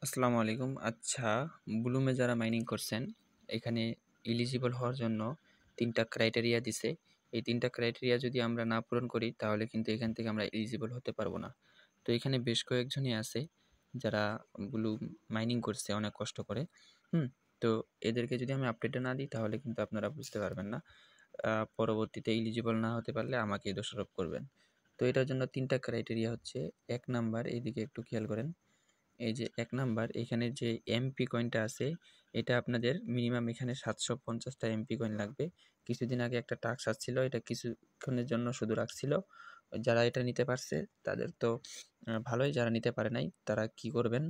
আসসালামু আলাইকুম। আচ্ছা, ব্লুমে যারা মাইনিং করছেন, এখানে এলিজিবল হওয়ার জন্য ৩ টা ক্রাইটেরিয়া দিছে। এই ৩ টা ক্রাইটেরিয়া যদি আমরা না পূরণ করি, তাহলে কিন্তু এখান থেকে আমরা এলিজিবল হতে পারবো না। তো এখানে বেশ কয়েকজনই আছে, যারা ব্লুম মাইনিং করছে অনেক কষ্ট করে। হুম? তো এদেরকে যদি আমি আপডেটে না দিই, তাহলে কিন্তু আপনারা বুঝতে পারবেন না। পরবর্তীতে এলিজিবল না হতে পারলে আমাকেই দোষারোপ করবেন। তো এটার জন্য ৩ টা ক্রাইটেরিয়া হচ্ছে, ১ নাম্বার, এইদিকে একটু খেয়াল করেন। এই যে ১ নাম্বার, এখানে যে এমপি কয়েনটা আছে, এটা আপনাদের মিনিমাম এখানে ৭৫০ টা এমপি কয়েন লাগবে। কিছুদিন আগে একটা টাস্ক আসছিল, এটা কিছুক্ষণের জন্য শুধু রাখছিল। যারা এটা নিতে পারছে তাদের তো ভালোই, যারা নিতে পারে নাই তারা কি করবেন,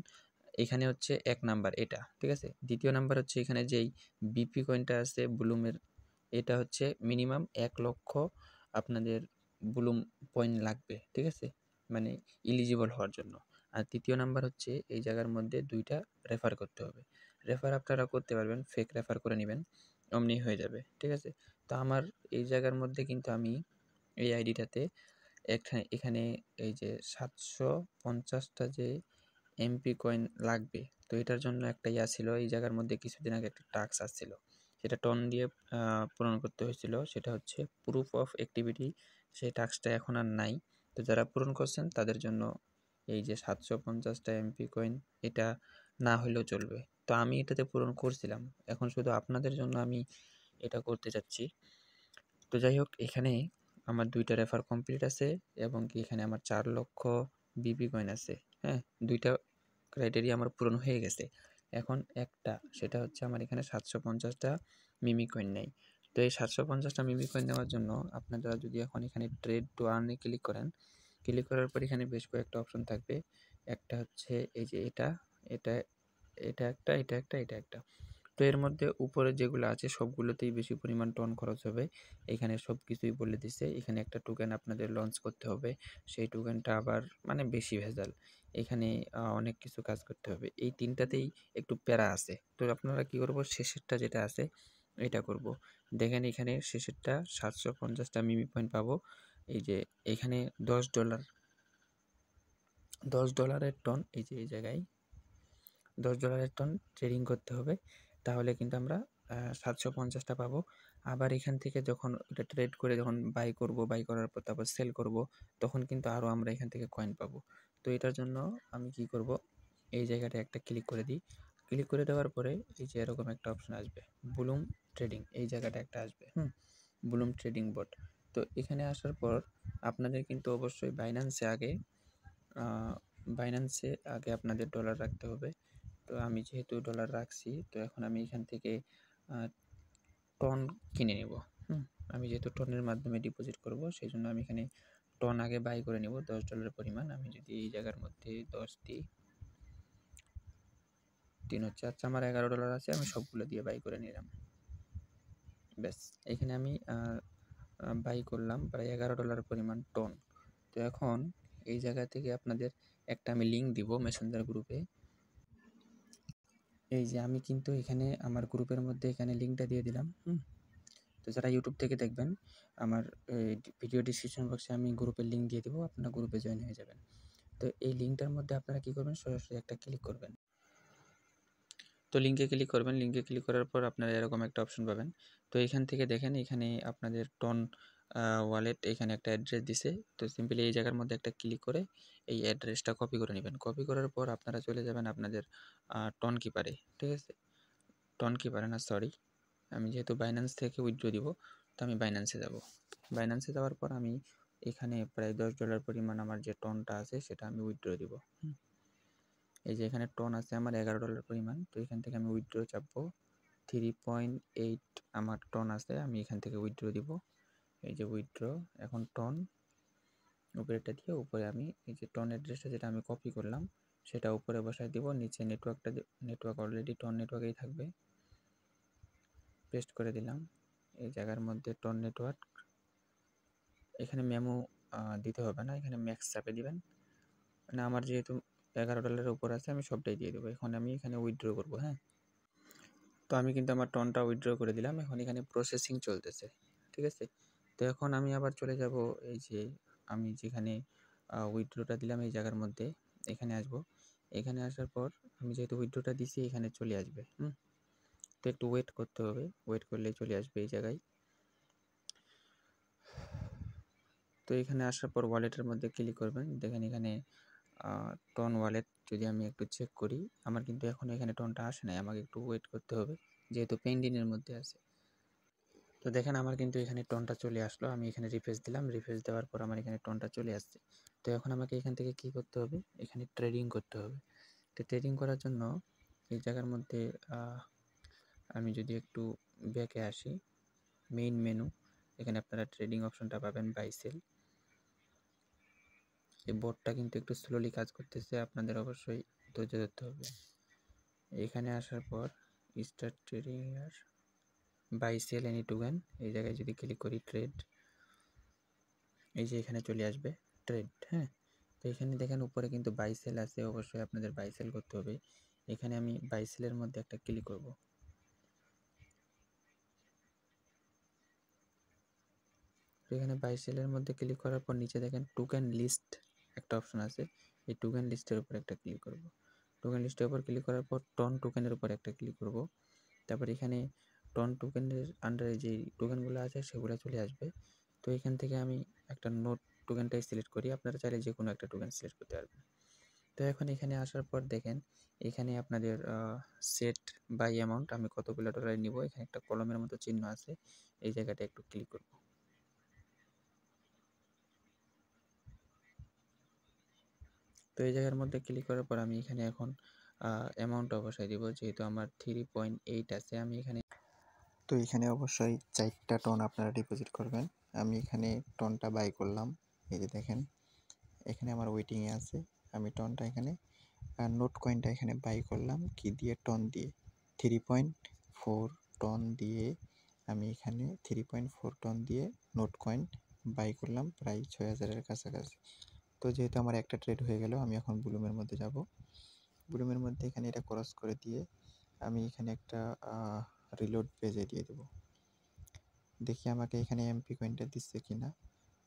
এখানে হচ্ছে ১ নাম্বার এটা, ঠিক আছে? ২য় নাম্বার হচ্ছে এখানে যেই বিপি কয়েনটা আছে ব্লুমের, এটা হচ্ছে মিনিমাম ১,০০,০০০ আপনাদের ব্লুম পয়েন্ট লাগবে, ঠিক আছে? মানে এলিজিবল হওয়ার জন্য। আর ৩য় নাম্বার হচ্ছে এই জায়গার মধ্যে ২ টা রেফার করতে হবে। রেফার আপনারা করতে পারবেন, ফেক রেফার করে নিবেন, অমনি হয়ে যাবে, ঠিক আছে? তো আমার এই জায়গার মধ্যে কিন্তু আমি এই আইডিটাতে এখানে এই যে ৭৫০ টা যে এমপি কয়েন লাগবে, তো এটার জন্য একটা ছিল, এই জায়গার মধ্যে কিছুদিন আগে একটা টাস্ক আসছিল। সেটা টন দিয়ে পূরণ করতে হয়েছিল। সেটা হচ্ছে প্রুফ অফ অ্যাক্টিভিটি। সেই টাস্কটা এখন আর নাই। তো যারা পূরণ করছেন তাদের জন্য এই যে ৭৫০ টা এমপি কয়েন, এটা না হইলেও চলবে। তো আমি এটাতে পূরণ করছিলাম। এখন শুধু আপনাদের জন্য আমি এটা করতে চাচ্ছি। তো যাই হোক, এখানে আমার ২ টা রেফার কমপ্লিট আছে এবং কি এখানে আমার ৪,০০,০০০ বিপি কয়েন আছে। হ্যাঁ? ২ টা ক্রাইটেরিয়া আমার পূরণ হয়ে গেছে। এখন একটা, সেটা হচ্ছে আমার এখানে ৭৫০ টা মিমি কয়েন নেই। তো এই ৭৫০ টা মিমি কয়েন নেওয়ার জন্য আপনারা যদি এখন এখানে trade to earn A click করেন, ক্লিক করার পর এখানে বেশ কয়েকটা অপশন থাকবে। একটা হচ্ছে এই যে এটা, এটা, এটা একটা, এটা একটা, এটা একটা। তো এর মধ্যে উপরে যেগুলো আছে সবগুলোতেই বেশি পরিমাণ টন খরচ হবে। এখানে সব কিছুই বলে দিছে। এখানে একটা টোকেন আপনাদের লঞ্চ করতে হবে। সেই টোকেনটা আবার মানে বেশি ভেজাল। এখানে অনেক কিছু কাজ করতে হবে। এই ৩ টাতেই একটু প্যারা আছে। তো আপনারা কি করব, শেষেরটা যেটা আছে এটা করব। দেখেন এখানে শেষেরটা ৭৫০ টা মিমি পয়েন্ট পাবো। এই যে এখানে $10, $10 টন, এই যে এই জায়গায় $10 টন ট্রেডিং করতে হবে। তাহলে কিন্তু আমরা ৭৫০ টা পাবো। আবার এখান থেকে যখন ওটা ট্রেড করে যখন বাই করার পর তারপর সেল করব, তখন কিন্তু আরও আমরা এখান থেকে কয়েন পাবো। তো এটার জন্য আমি কি করব, এই জায়গাটায় একটা ক্লিক করে দিই। ক্লিক করে দেওয়ার পরে এই যে এরকম একটা অপশন আসবে, ব্লুম ট্রেডিং, এই জায়গাটা একটা আসবে। ব্লুম ট্রেডিং বট। তো এখানে আসার পর আপনাদের কিন্তু অবশ্যই বাইন্যান্সে আগে আপনাদের ডলার রাখতে হবে। তো আমি যেহেতু ডলার রাখছি, তো এখন আমি এখান থেকে টন কিনে নেব। আমি যেহেতু টনের মাধ্যমে ডিপোজিট করব, সেই জন্য আমি এখানে টন আগে বাই করে নেব $10 পরিমাণ। আমি যদি এই জায়গার মধ্যে 10 দিই, 3 হচ্ছে। আচ্ছা, আমার $11 আছে, আমি সবগুলো দিয়ে বাই করে নিলাম। ব্যাস, এখানে আমি বাই করলাম প্রায় $11 পরিমাণ টন। তো এখন এই জায়গা থেকে আপনাদের একটা আমি লিঙ্ক দিব মেসেঞ্জার গ্রুপে। এই যে আমি কিন্তু এখানে আমার গ্রুপের মধ্যে এখানে লিঙ্কটা দিয়ে দিলাম। তো যারা ইউটিউব থেকে দেখবেন, আমার ভিডিও ডিসক্রিপশন বক্সে আমি গ্রুপের লিঙ্ক দিয়ে দেবো, আপনারা গ্রুপে জয়েন হয়ে যাবেন। তো এই লিঙ্কটার মধ্যে আপনারা কী করবেন, সরাসরি একটা ক্লিক করবেন। তো লিঙ্কে ক্লিক করবেন। লিঙ্কে ক্লিক করার পর আপনারা এরকম একটা অপশন পাবেন। তো এখান থেকে দেখেন, এখানে আপনাদের টন ওয়ালেট এখানে একটা অ্যাড্রেস দিছে। তো সিম্পলি এই জায়গার মধ্যে একটা ক্লিক করে এই অ্যাড্রেসটা কপি করে নেবেন। কপি করার পর আপনারা চলে যাবেন আপনাদের টন কিপারে, ঠিক আছে? টন কিপারে না, সরি, আমি যেহেতু বাইন্যান্স থেকে উইথড্র দিব, তো আমি বাইন্যান্সে যাব। বাইন্যান্সে যাওয়ার পর আমি এখানে প্রায় $10 পরিমাণ আমার যে টনটা আছে সেটা আমি উইথড্র দিব। এই যে এখানে টন আছে আমার $11 পরিমাণ। তো এখান থেকে আমি উইথড্র চাপবো। 3.8 আমার টন আছে, আমি এখান থেকে উইথড্র দিব। এই যে উইথড্র, এখন টন উপরেটা দিয়ে উপরে আমি এই যে টন অ্যাড্রেসটা যেটা আমি কপি করলাম সেটা উপরে বসায় দিব। নিচে নেটওয়ার্ক অলরেডি টন নেটওয়ার্কেই থাকবে, পেস্ট করে দিলাম। এই জায়গার মধ্যে টন নেটওয়ার্ক, এখানে মেমো দিতে হবে না, এখানে ম্যাক্স চাপে দিবেন। মানে আমার যেহেতু $11 উপর আছে, আমি সবটাই দিয়ে দেবো। এখন আমি এখানে উইথড্র করবো। হ্যাঁ, তো আমি কিন্তু আমার টনটা উইথড্র করে দিলাম। এখন এখানে প্রসেসিং চলতেছে, ঠিক আছে? তো এখন আমি আবার চলে যাব এই যে আমি যেখানে উইথড্রটা দিলাম এই জায়গার মধ্যে, এখানে আসবো। এখানে আসার পর আমি যেহেতু উইথড্রটা দিছি এখানে চলে আসবে। তো একটু ওয়েট করতে হবে, ওয়েট করলেই চলে আসবে এই জায়গায়। তো এখানে আসার পর ওয়ালেটের মধ্যে ক্লিক করবেন। দেখেন এখানে টন ওয়ালেট যদি আমি একটু চেক করি, আমার কিন্তু এখনও এখানে টনটা আসে নাই, আমাকে একটু ওয়েট করতে হবে যেহেতু পেন্ডিংয়ের মধ্যে আছে। তো দেখেন আমার কিন্তু এখানে টনটা চলে আসলো, আমি এখানে রিফ্রেশ দিলাম, রিফ্রেশ দেওয়ার পর আমার এখানে টনটা চলে আসছে। তো এখন আমাকে এখান থেকে কি করতে হবে, এখানে ট্রেডিং করতে হবে। তো ট্রেডিং করার জন্য এই জায়গার মধ্যে আমি যদি একটু ব্যাকে আসি, মেইন মেনু, এখানে আপনারা ট্রেডিং অপশনটা পাবেন, বাই সেল। এই বোর্ডটা কিন্তু একটু স্লোলি কাজ করতেছে, আপনাদের অবশ্যই ধৈর্য ধরতে হবে। এখানে আসার পর স্টার্ট ট্রেডিং আর বাই সেল এনি টোকেন, এই জায়গায় যদি ক্লিক করি ট্রেড, এই যে এখানে চলে আসবে ট্রেড। হ্যাঁ, তো এখানে দেখেন উপরে কিন্তু বাই সেল আছে, অবশ্যই আপনাদের বাই সেল করতে হবে। এখানে আমি বাই সেলের মধ্যে একটা ক্লিক করব। এখানে বাই সেলের মধ্যে ক্লিক করার পর নিচে দেখেন টোকেন লিস্ট একটা অপশন আছে, এই টোকেন লিস্টের উপর একটা ক্লিক করব। টোকেন লিস্টের উপর ক্লিক করার পর টন টোকেনের উপর একটা ক্লিক করব। তারপর এখানে টন টোকেনের আন্ডারে যে টোকেনগুলো আছে সেগুলো চলে আসবে। তো এখান থেকে আমি একটা নোট টোকেনটাই সিলেক্ট করি, আপনারা চাইলে যে কোনো একটা টোকেন সিলেক্ট করতে পারবেন। তো এখন এখানে আসার পর দেখেন এখানে আপনাদের সেট বাই অ্যামাউন্ট, আমি কতগুলো ডলার নিব, এখানে একটা কলমের মতো চিহ্ন আছে, এই জায়গাটা একটু ক্লিক করব। তো এই জায়গার মধ্যে ক্লিক করার পর আমি এখানে এখন অ্যামাউন্টটা বসাই দিব, যেহেতু আমার 3.8 আছে আমি এখানে। তো এখানে অবশ্যই 4টা টন আপনারা ডিপোজিট করবেন। আমি এখানে টনটা বাই করলাম, এই যে দেখেন এখানে আমার ওয়েটিংয়ে আছে, আমি টনটা এখানে নোট কয়েনটা এখানে বাই করলাম কি দিয়ে, টন দিয়ে 3.4 টন দিয়ে আমি এখানে 3.4 টন দিয়ে নোট কয়েন বাই করলাম প্রায় 6000-এর কাছাকাছি। তো যেহেতু আমার একটা ট্রেড হয়ে গেল, আমি এখন ব্লুমের মধ্যে যাব। ব্লুমের মধ্যে এখানে এটা ক্রস করে দিয়ে আমি এখানে একটা রিলোড পেজে দিয়ে দেবো, দেখি আমাকে এখানে এমপি কয়েনটা দিচ্ছে কিনা।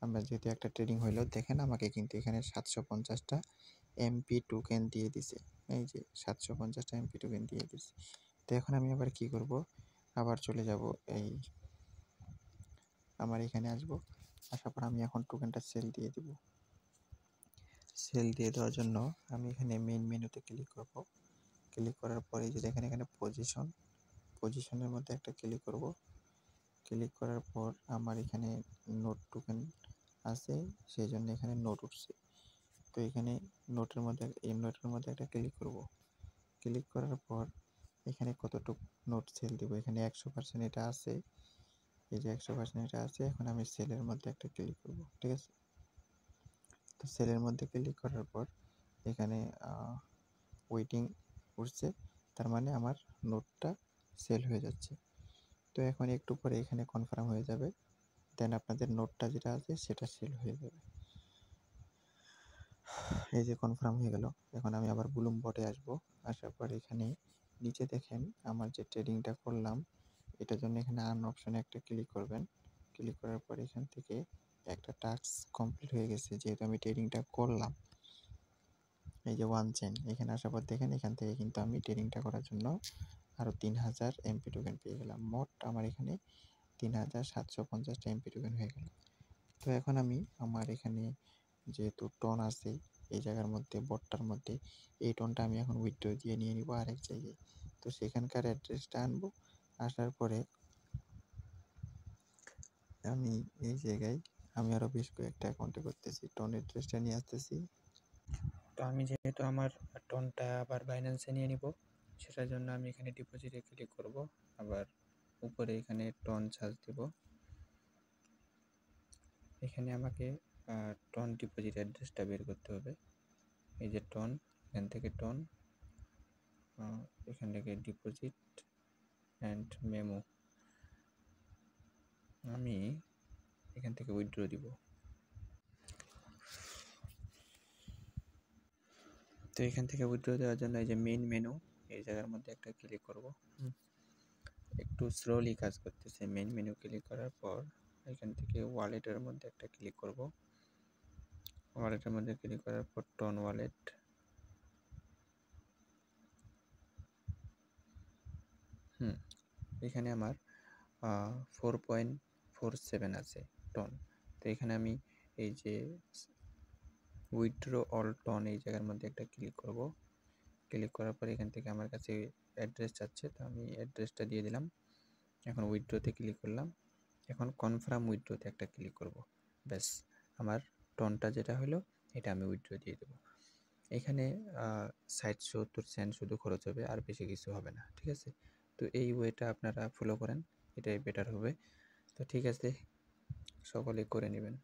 আমরা যেহেতু একটা ট্রেডিং হইলো, দেখেন আমাকে কিন্তু এখানে 750টা এমপি টোকেন দিয়ে দিছে, এই যে 750টা এমপি টোকেন দিয়ে দিছে। তো এখন আমি আবার কি করব, আবার চলে যাব, এই আমার এখানে আসব, আসার পর আমি এখন টোকেনটা সেল দিয়ে দেব। সেল দিয়ে দেওয়ার জন্য আমি এখানে মেইন মেনুতে ক্লিক করব। ক্লিক করার পরে যে দেখেন এখানে পজিশনের মধ্যে একটা ক্লিক করব। ক্লিক করার পর আমার এখানে নোট টোকেন আছে, সেই জন্য এখানে নোট উঠছে। তো এখানে নোটের মধ্যে একটা ক্লিক করব। ক্লিক করার পর এখানে কতটুকু নোট সেল দেব, এখানে 100% এটা আছে, এই যে 100% এটা আছে। এখন আমি সেলের মধ্যে একটা ক্লিক করব, ঠিক আছে। তো সেলের মধ্যে ক্লিক করার পর এখানে ওয়েটিং উঠছে, তার মানে আমার নোটটা সেল হয়ে যাচ্ছে। তো এখন একটু পরে এখানে কনফার্ম হয়ে যাবে, দেন আপনাদের নোটটা যেটা আছে সেটা সেল হয়ে যাবে। এই যে কনফার্ম হয়ে গেল। এখন আমি আবার ব্লুম বটে আসব, আসার পর এখানে নিচে দেখেন আমার যে ট্রেডিংটা করলাম এটার জন্য এখানে আর্ন অপশনে একটা ক্লিক করবেন। ক্লিক করার পর এখান থেকে একটা টাস্ক কমপ্লিট হয়ে গেছে, যেহেতু আমি ট্রেডিংটা করলাম। এই যে ওয়ান চেন, এখানে আসার পর দেখেন এখান থেকে কিন্তু আমি ট্রেডিংটা করার জন্য আরও 3000 এমপি টোকেন পেয়ে গেলাম। মোট আমার এখানে 3750টা এমপি টোকেন হয়ে গেল। তো এখন আমি আমার এখানে যেহেতু টন আছে এই জায়গার মধ্যে, বটটার মধ্যে, এই টনটা আমি এখন উইথড্র দিয়ে নিয়ে নিব আরেক জায়গায়। তো সেখানকার অ্যাড্রেসটা আনবো, আসার পরে আমি এই জায়গায় আমি আরও বেশ কয়েকটা অ্যাকাউন্টে করতেছি, টন অ্যাড্রেসটা নিয়ে আসতেছি। তো আমি যেহেতু আমার টনটা আবার বাইন্যান্সে নিয়ে নিব, সেটার জন্য আমি এখানে ডিপোজিটে ক্লিক করব, আবার উপরে এখানে টন চার্জ দেব। এখানে আমাকে টন ডিপোজিট অ্যাড্রেসটা বের করতে হবে, এই যে টন, এখান থেকে টন, এখান থেকে ডিপোজিট অ্যান্ড মেমো, আমি এখান থেকে উইথড্র দিব। তো এখান থেকে উইথড্র দেওয়ার জন্য এই যে মেইন মেনু, এই জায়গার মধ্যে একটা ক্লিক করব। একটু স্লোলি কাজ করতেছে। মেইন মেনু ক্লিক করার পর এখান থেকে ওয়ালেটের মধ্যে একটা ক্লিক করব। ওয়ালেটের মধ্যে ক্লিক করার পর টন ওয়ালেট, এখানে আমার 4.47 আছে টন। তো এখানে আমি এই যে উইথড্র অল টন এই জায়গার মধ্যে একটা ক্লিক করব। ক্লিক করার পর এখান থেকে আমার কাছে অ্যাড্রেস চাচ্ছে, তো আমি অ্যাড্রেসটা দিয়ে দিলাম। এখন উইথড্রতে ক্লিক করলাম। এখন কনফার্ম উইথড্রতে একটা ক্লিক করব। ব্যাস, আমার টনটা যেটা হলো এটা আমি উইথড্র দিয়ে দেবো। এখানে 60-70 সেন্ট শুধু খরচ হবে, আর বেশি কিছু হবে না, ঠিক আছে? তো এই ওয়েটা আপনারা ফলো করেন, এটাই বেটার হবে। তো ঠিক আছে, সকলে করে নেবেন।